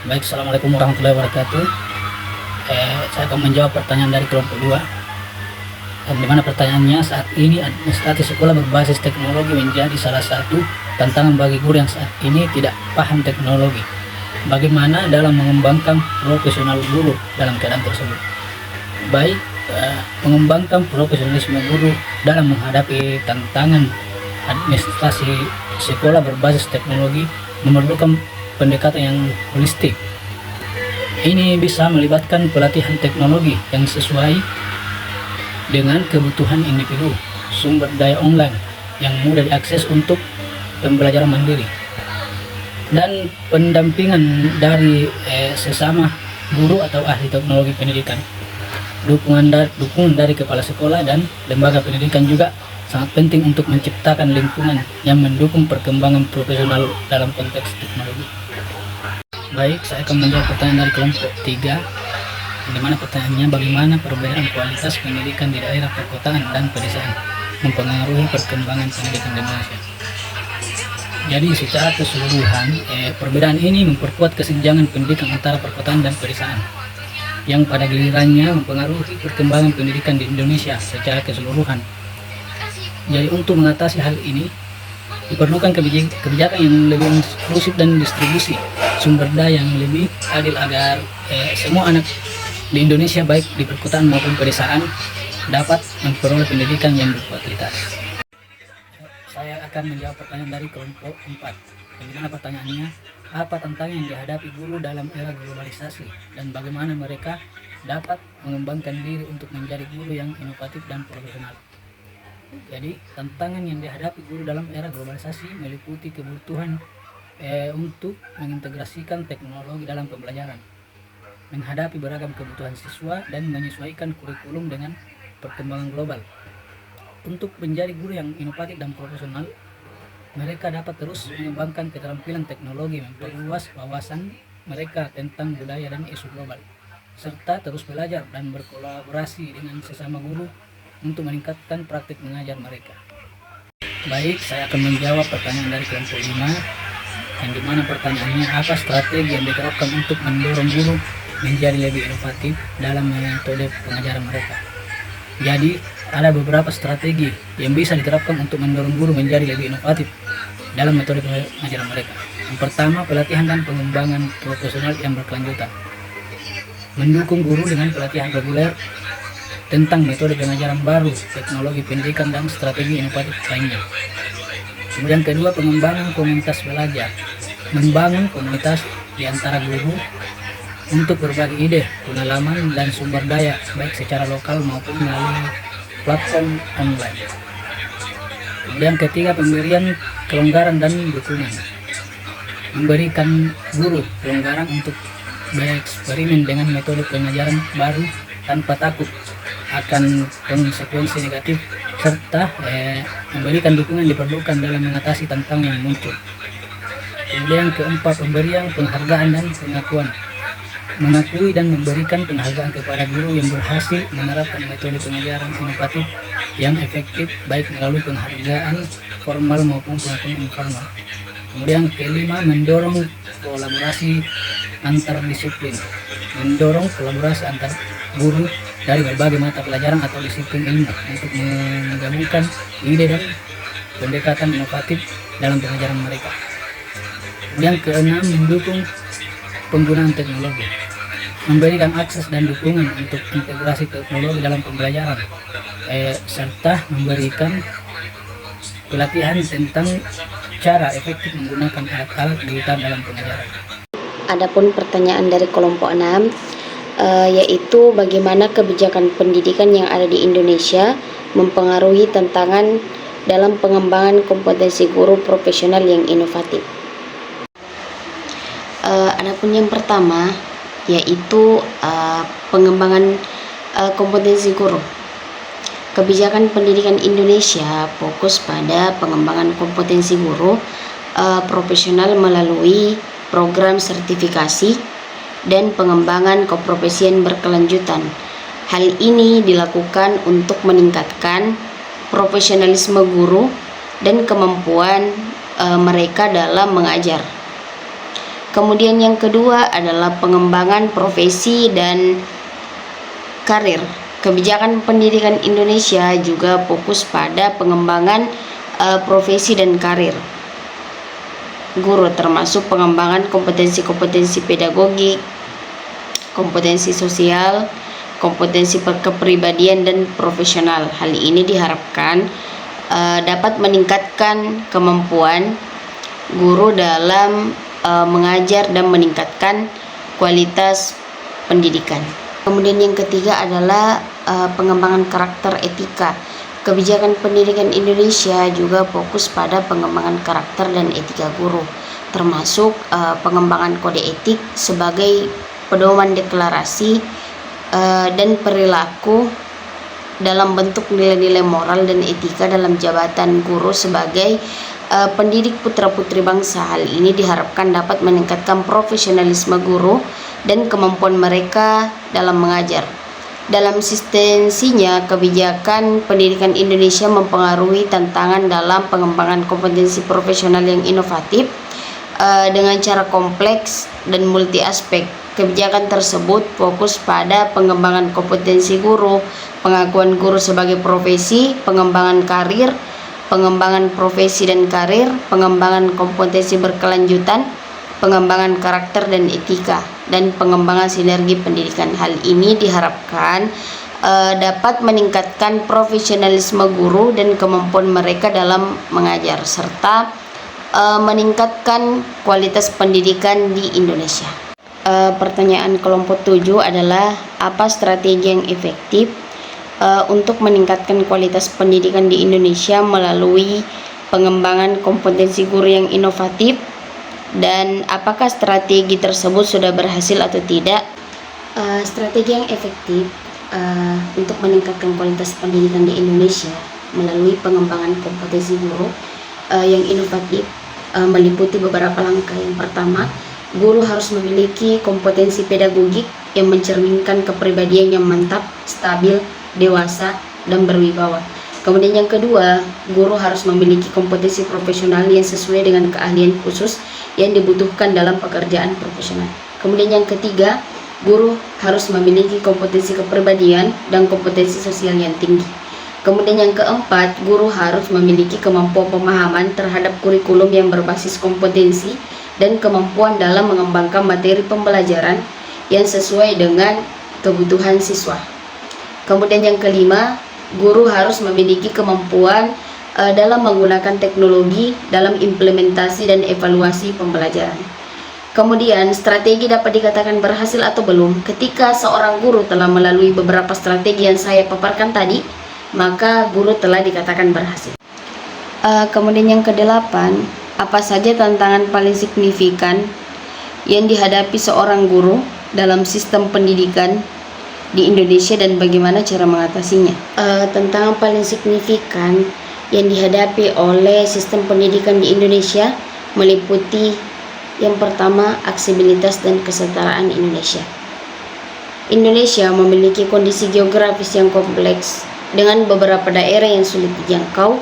Baik, assalamualaikum warahmatullahi wabarakatuh. Saya akan menjawab pertanyaan dari kelompok 2. Di mana pertanyaannya, saat ini administrasi sekolah berbasis teknologi menjadi salah satu tantangan bagi guru yang saat ini tidak paham teknologi. Bagaimana dalam mengembangkan profesional guru dalam keadaan tersebut? Baik, mengembangkan profesionalisme guru dalam menghadapi tantangan administrasi sekolah berbasis teknologi memerlukan pendekatan yang holistik. Ini bisa melibatkan pelatihan teknologi yang sesuai dengan kebutuhan individu, sumber daya online yang mudah diakses untuk pembelajaran mandiri, dan pendampingan dari sesama guru atau ahli teknologi pendidikan. Dukungan dari kepala sekolah dan lembaga pendidikan juga sangat penting untuk menciptakan lingkungan yang mendukung perkembangan profesional dalam konteks teknologi. Baik, saya akan menjawab pertanyaan dari kelompok 3, di mana pertanyaannya, bagaimana perbedaan kualitas pendidikan di daerah perkotaan dan pedesaan mempengaruhi perkembangan pendidikan di Indonesia. Jadi secara keseluruhan, perbedaan ini memperkuat kesenjangan pendidikan antara perkotaan dan pedesaan, yang pada gilirannya mempengaruhi perkembangan pendidikan di Indonesia secara keseluruhan. Jadi untuk mengatasi hal ini, diperlukan kebijakan yang lebih inklusif dan distribusi sumber daya yang lebih adil agar semua anak di Indonesia, baik di perkotaan maupun pedesaan, dapat memperoleh pendidikan yang berkualitas. Saya akan menjawab pertanyaan dari kelompok 4. Bagaimana pertanyaannya? Apa tantangan yang dihadapi guru dalam era globalisasi dan bagaimana mereka dapat mengembangkan diri untuk menjadi guru yang inovatif dan profesional? Jadi, tantangan yang dihadapi guru dalam era globalisasi meliputi kebutuhan untuk mengintegrasikan teknologi dalam pembelajaran, menghadapi beragam kebutuhan siswa, dan menyesuaikan kurikulum dengan perkembangan global. Untuk menjadi guru yang inovatif dan profesional, mereka dapat terus mengembangkan keterampilan teknologi, memperluas wawasan mereka tentang budaya dan isu global, serta terus belajar dan berkolaborasi dengan sesama guru untuk meningkatkan praktik mengajar mereka. Baik, saya akan menjawab pertanyaan dari kelompok 5, yang dimana pertanyaannya, apa strategi yang diterapkan untuk mendorong guru menjadi lebih inovatif dalam metode pengajaran mereka. Jadi ada beberapa strategi yang bisa diterapkan untuk mendorong guru menjadi lebih inovatif dalam metode pengajaran mereka. Yang pertama, pelatihan dan pengembangan profesional yang berkelanjutan. Mendukung guru dengan pelatihan reguler tentang metode pengajaran baru, teknologi pendidikan, dan strategi inovatif lainnya. Kemudian kedua, pengembangan komunitas belajar. Membangun komunitas di antara guru untuk berbagi ide, pengalaman, dan sumber daya, baik secara lokal maupun melalui platform online. Kemudian ketiga, pemberian kelonggaran dan dukungan. Memberikan guru kelonggaran untuk bereksperimen dengan metode pengajaran baru tanpa takut akan konsekuensi negatif, serta memberikan dukungan diperlukan dalam mengatasi tantangan yang muncul. Kemudian keempat, pemberian penghargaan dan pengakuan. Mengakui dan memberikan penghargaan kepada guru yang berhasil menerapkan metode pengajaran inovatif yang efektif, baik melalui penghargaan formal maupun pengakuan informal. Kemudian kelima, mendorong kolaborasi antar disiplin. Mendorong kolaborasi antar guru dari berbagai mata pelajaran atau disiplin ilmu untuk menggabungkan ide dan pendekatan inovatif dalam pengajaran mereka. Yang keenam, mendukung penggunaan teknologi. Memberikan akses dan dukungan untuk integrasi teknologi dalam pembelajaran, serta memberikan pelatihan tentang cara efektif menggunakan alat-alat digital dalam pengajaran. Adapun pertanyaan dari kelompok 6, yaitu bagaimana kebijakan pendidikan yang ada di Indonesia mempengaruhi tantangan dalam pengembangan kompetensi guru profesional yang inovatif. Adapun yang pertama, yaitu pengembangan kompetensi guru. Kebijakan pendidikan Indonesia fokus pada pengembangan kompetensi guru profesional melalui program sertifikasi, dan pengembangan keprofesian berkelanjutan. Hal ini dilakukan untuk meningkatkan profesionalisme guru dan kemampuan mereka dalam mengajar. Kemudian yang kedua adalah pengembangan profesi dan karir. Kebijakan pendidikan Indonesia juga fokus pada pengembangan profesi dan karir guru, termasuk pengembangan kompetensi-kompetensi pedagogik, kompetensi sosial, kompetensi kepribadian dan profesional. Hal ini diharapkan dapat meningkatkan kemampuan guru dalam mengajar dan meningkatkan kualitas pendidikan. Kemudian yang ketiga adalah pengembangan karakter etika. Kebijakan pendidikan Indonesia juga fokus pada pengembangan karakter dan etika guru, termasuk pengembangan kode etik sebagai pedoman deklarasi dan perilaku dalam bentuk nilai-nilai moral dan etika dalam jabatan guru sebagai pendidik putra-putri bangsa. Hal ini diharapkan dapat meningkatkan profesionalisme guru dan kemampuan mereka dalam mengajar. Dalam eksistensinya, kebijakan pendidikan Indonesia mempengaruhi tantangan dalam pengembangan kompetensi profesional yang inovatif dengan cara kompleks dan multi aspek. Kebijakan tersebut fokus pada pengembangan kompetensi guru, pengakuan guru sebagai profesi, pengembangan karir, pengembangan profesi dan karir, pengembangan kompetensi berkelanjutan, pengembangan karakter dan etika, dan pengembangan sinergi pendidikan. Hal ini diharapkan dapat meningkatkan profesionalisme guru dan kemampuan mereka dalam mengajar, serta meningkatkan kualitas pendidikan di Indonesia. Pertanyaan kelompok 7 adalah apa strategi yang efektif untuk meningkatkan kualitas pendidikan di Indonesia melalui pengembangan kompetensi guru yang inovatif, dan apakah strategi tersebut sudah berhasil atau tidak? Strategi yang efektif untuk meningkatkan kualitas pendidikan di Indonesia melalui pengembangan kompetensi guru yang inovatif meliputi beberapa langkah. Yang pertama, guru harus memiliki kompetensi pedagogik yang mencerminkan kepribadian yang mantap, stabil, dewasa, dan berwibawa. Kemudian yang kedua, guru harus memiliki kompetensi profesional yang sesuai dengan keahlian khusus yang dibutuhkan dalam pekerjaan profesional. Kemudian yang ketiga, guru harus memiliki kompetensi kepribadian dan kompetensi sosial yang tinggi. Kemudian yang keempat, guru harus memiliki kemampuan pemahaman terhadap kurikulum yang berbasis kompetensi dan kemampuan dalam mengembangkan materi pembelajaran yang sesuai dengan kebutuhan siswa. Kemudian yang kelima, guru harus memiliki kemampuan dalam menggunakan teknologi dalam implementasi dan evaluasi pembelajaran. Kemudian, strategi dapat dikatakan berhasil atau belum ketika seorang guru telah melalui beberapa strategi yang saya paparkan tadi, maka guru telah dikatakan berhasil. Kemudian yang kedelapan, apa saja tantangan paling signifikan yang dihadapi seorang guru dalam sistem pendidikan di Indonesia dan bagaimana cara mengatasinya? Tantangan paling signifikan yang dihadapi oleh sistem pendidikan di Indonesia meliputi yang pertama, aksesibilitas dan kesetaraan Indonesia. Indonesia memiliki kondisi geografis yang kompleks dengan beberapa daerah yang sulit dijangkau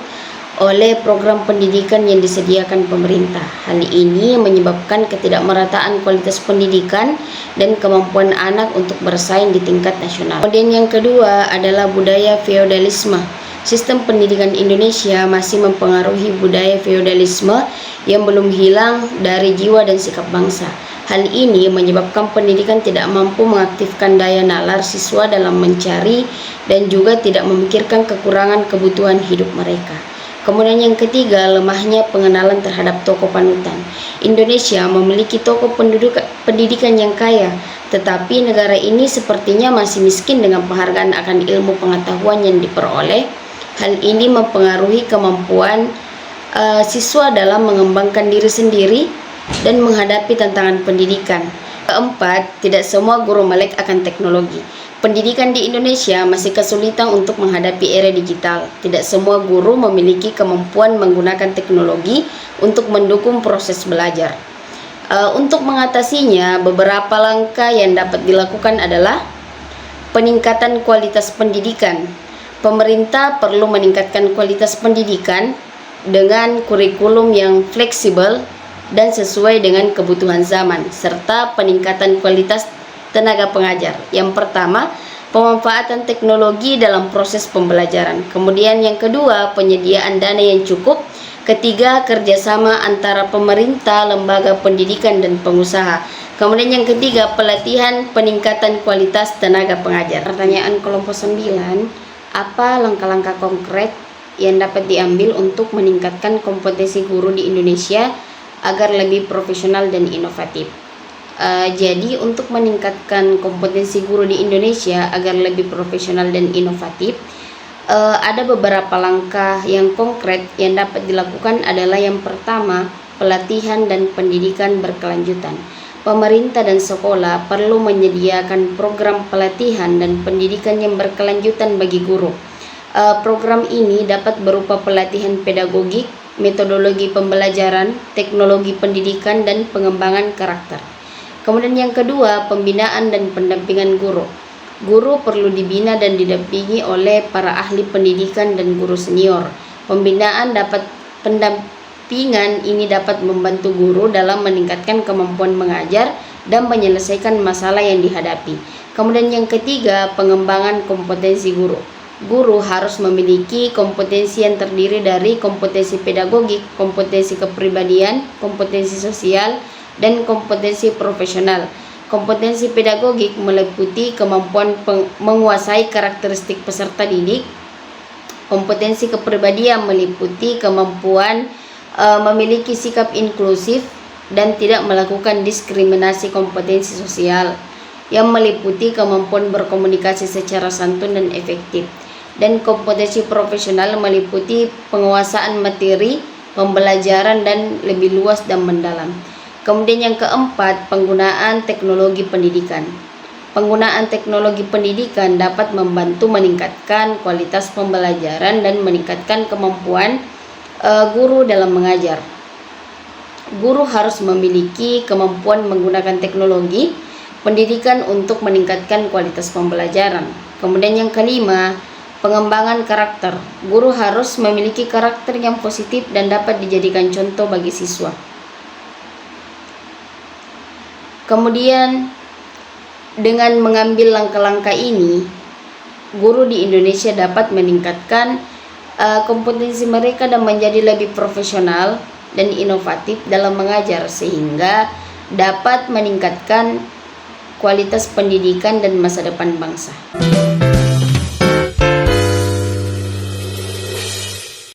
oleh program pendidikan yang disediakan pemerintah. Hal ini menyebabkan ketidakmerataan kualitas pendidikan dan kemampuan anak untuk bersaing di tingkat nasional. Kemudian yang kedua adalah budaya feodalisme. Sistem pendidikan Indonesia masih mempengaruhi budaya feodalisme yang belum hilang dari jiwa dan sikap bangsa. Hal ini menyebabkan pendidikan tidak mampu mengaktifkan daya nalar siswa dalam mencari dan juga tidak memikirkan kekurangan kebutuhan hidup mereka. Kemudian yang ketiga, lemahnya pengenalan terhadap tokoh panutan. Indonesia memiliki tokoh pendidikan yang kaya, tetapi negara ini sepertinya masih miskin dengan penghargaan akan ilmu pengetahuan yang diperoleh. Hal ini mempengaruhi kemampuan siswa dalam mengembangkan diri sendiri dan menghadapi tantangan pendidikan. Keempat, tidak semua guru melek akan teknologi. Pendidikan di Indonesia masih kesulitan untuk menghadapi era digital. Tidak semua guru memiliki kemampuan menggunakan teknologi untuk mendukung proses belajar. Untuk mengatasinya, beberapa langkah yang dapat dilakukan adalah peningkatan kualitas pendidikan. Pemerintah perlu meningkatkan kualitas pendidikan dengan kurikulum yang fleksibel dan sesuai dengan kebutuhan zaman, serta peningkatan kualitas tenaga pengajar. Yang pertama, pemanfaatan teknologi dalam proses pembelajaran. Kemudian yang kedua, penyediaan dana yang cukup. Ketiga, kerjasama antara pemerintah, lembaga pendidikan, dan pengusaha. Kemudian yang ketiga, pelatihan peningkatan kualitas tenaga pengajar. Pertanyaan kelompok 9, apa langkah-langkah konkret yang dapat diambil untuk meningkatkan kompetensi guru di Indonesia agar lebih profesional dan inovatif? Jadi untuk meningkatkan kompetensi guru di Indonesia agar lebih profesional dan inovatif, ada beberapa langkah yang konkret yang dapat dilakukan adalah yang pertama, pelatihan dan pendidikan berkelanjutan. Pemerintah dan sekolah perlu menyediakan program pelatihan dan pendidikan yang berkelanjutan bagi guru. Program ini dapat berupa pelatihan pedagogik, metodologi pembelajaran, teknologi pendidikan, dan pengembangan karakter. Kemudian yang kedua, pembinaan dan pendampingan guru. Guru perlu dibina dan didampingi oleh para ahli pendidikan dan guru senior. Pendampingan ini dapat membantu guru dalam meningkatkan kemampuan mengajar dan menyelesaikan masalah yang dihadapi. Kemudian yang ketiga, pengembangan kompetensi guru. Guru harus memiliki kompetensi yang terdiri dari kompetensi pedagogik, kompetensi kepribadian, kompetensi sosial, dan kompetensi profesional. Kompetensi pedagogik meliputi kemampuan menguasai karakteristik peserta didik. Kompetensi kepribadian meliputi kemampuan memiliki sikap inklusif dan tidak melakukan diskriminasi. Kompetensi sosial yang meliputi kemampuan berkomunikasi secara santun dan efektif. Dan kompetensi profesional meliputi penguasaan materi pembelajaran dan lebih luas dan mendalam. Kemudian yang keempat, penggunaan teknologi pendidikan. Penggunaan teknologi pendidikan dapat membantu meningkatkan kualitas pembelajaran dan meningkatkan kemampuan guru dalam mengajar. Guru harus memiliki kemampuan menggunakan teknologi pendidikan untuk meningkatkan kualitas pembelajaran. Kemudian yang kelima, pengembangan karakter. Guru harus memiliki karakter yang positif dan dapat dijadikan contoh bagi siswa. Kemudian dengan mengambil langkah-langkah ini, guru di Indonesia dapat meningkatkan kompetensi mereka dan menjadi lebih profesional dan inovatif dalam mengajar, sehingga dapat meningkatkan kualitas pendidikan dan masa depan bangsa.